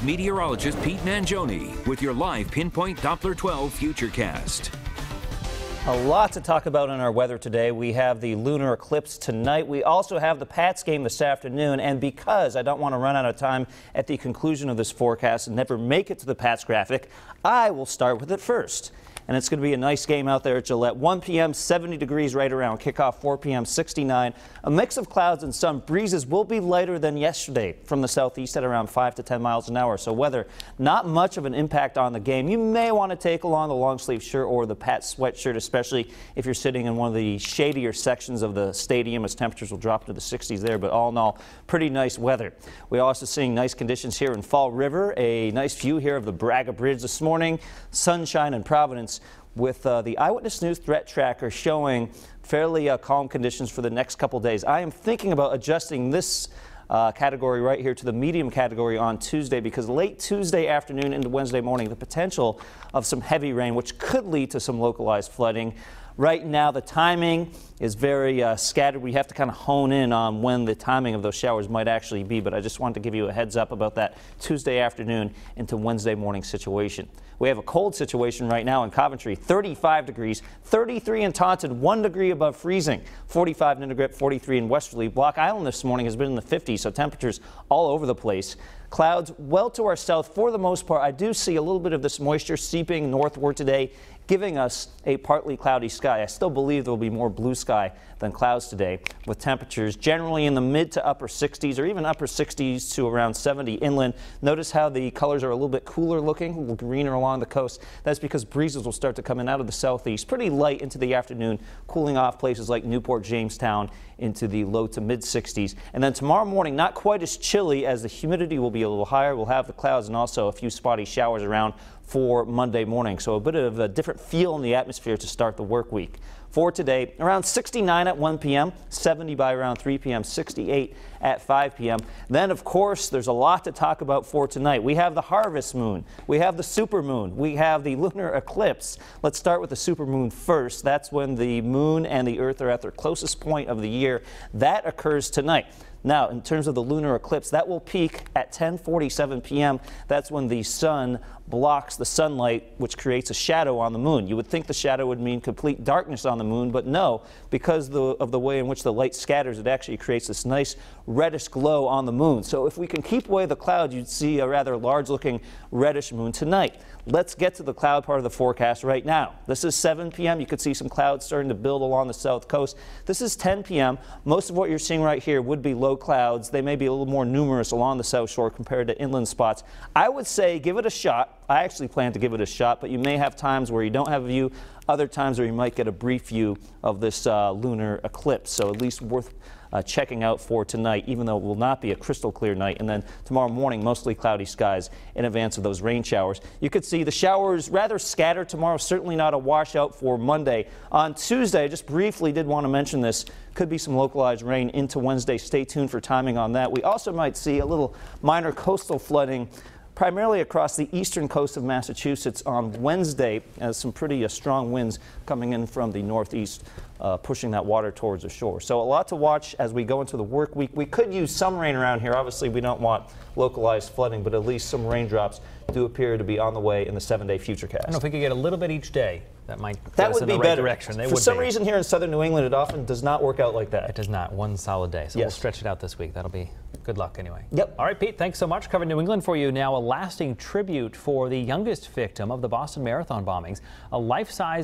Meteorologist Pete Mangione with your live Pinpoint Doppler 12 Futurecast. A lot to talk about in our weather today. We have the lunar eclipse tonight. We also have the Pats game this afternoon. And because I don't want to run out of time at the conclusion of this forecast and never make it to the Pats graphic, I will start with it first. And it's going to be a nice game out there at Gillette. 1 p.m., 70 degrees right around kickoff. 4 p.m., 69. A mix of clouds and sun. Breezes will be lighter than yesterday from the southeast at around 5 to 10 miles an hour. So weather, not much of an impact on the game. You may want to take along the long sleeve shirt or the Pats sweatshirt, especially if you're sitting in one of the shadier sections of the stadium, as temperatures will drop to the 60s there. But all in all, pretty nice weather. We're also seeing nice conditions here in Fall River. A nice view here of the Braga Bridge this morning. Sunshine in Providence, with the Eyewitness News threat tracker showing fairly calm conditions for the next couple days. I am thinking about adjusting this category right here to the medium category on Tuesday, because late Tuesday afternoon into Wednesday morning, the potential of some heavy rain, which could lead to some localized flooding. Right now, the timing is very scattered. We have to kind of hone in on when the timing of those showers might actually be, but I just wanted to give you a heads up about that Tuesday afternoon into Wednesday morning situation. We have a cold situation right now in Coventry, 35 degrees, 33 in Taunton, 1 degree above freezing, 45 in Indergrit, 43 in Westerly. Block Island this morning has been in the 50s, so temperatures all over the place. Clouds well to our south for the most part. I do see a little bit of this moisture seeping northward today, giving us a partly cloudy sky. I still believe there will be more blue sky than clouds today, with temperatures generally in the mid to upper 60s or even upper 60s to around 70 inland. Notice how the colors are a little bit cooler looking, a little greener along the coast. That's because breezes will start to come in out of the southeast pretty light into the afternoon, cooling off places like Newport, Jamestown into the low to mid 60s. And then tomorrow morning, not quite as chilly, as the humidity will be a little higher. We'll have the clouds and also a few spotty showers around for Monday morning. So a bit of a different feel in the atmosphere to start the work week. For today, around 69 at 1 p.m., 70 by around 3 p.m., 68 at 5 p.m. Then, of course, there's a lot to talk about for tonight. We have the harvest moon, we have the supermoon, we have the lunar eclipse. Let's start with the supermoon first. That's when the moon and the earth are at their closest point of the year. That occurs tonight. Now, in terms of the lunar eclipse, that will peak at 10:47 p.m. That's when the sun blocks the sunlight, which creates a shadow on the moon. You would think the shadow would mean complete darkness on the moon, but no, because of the way in which the light scatters, it actually creates this nice reddish glow on the moon. So if we can keep away the clouds, you'd see a rather large-looking reddish moon tonight. Let's get to the cloud part of the forecast right now. This is 7 p.m. You could see some clouds starting to build along the south coast. This is 10 p.m. Most of what you're seeing right here would be low clouds. They may be a little more numerous along the south shore compared to inland spots. I would say give it a shot. I actually plan to give it a shot, but you may have times where you don't have a view, other times where you might get a brief view of this lunar eclipse. So at least worth checking out for tonight, even though it will not be a crystal clear night. And then tomorrow morning, mostly cloudy skies in advance of those rain showers. You could see the showers rather scattered tomorrow, certainly not a washout for Monday. On Tuesday, I just briefly did want to mention this, could be some localized rain into Wednesday. Stay tuned for timing on that. We also might see a little minor coastal flooding, primarily across the eastern coast of Massachusetts on Wednesday, as some pretty strong winds coming in from the northeast, pushing that water towards the shore. So a lot to watch as we go into the work week. We could use some rain around here. Obviously, we don't want localized flooding, but at least some raindrops do appear to be on the way in the 7-day Futurecast. I don't know if we could get a little bit each day. That might put that us would in be the right better. direction. For some reason here in southern New England, it often does not work out like that. It does not. One solid day. So yes, we'll stretch it out this week. That'll be good luck anyway. Yep. All right, Pete, thanks so much. Covering New England for you now. A lasting tribute for the youngest victim of the Boston Marathon bombings. A life-size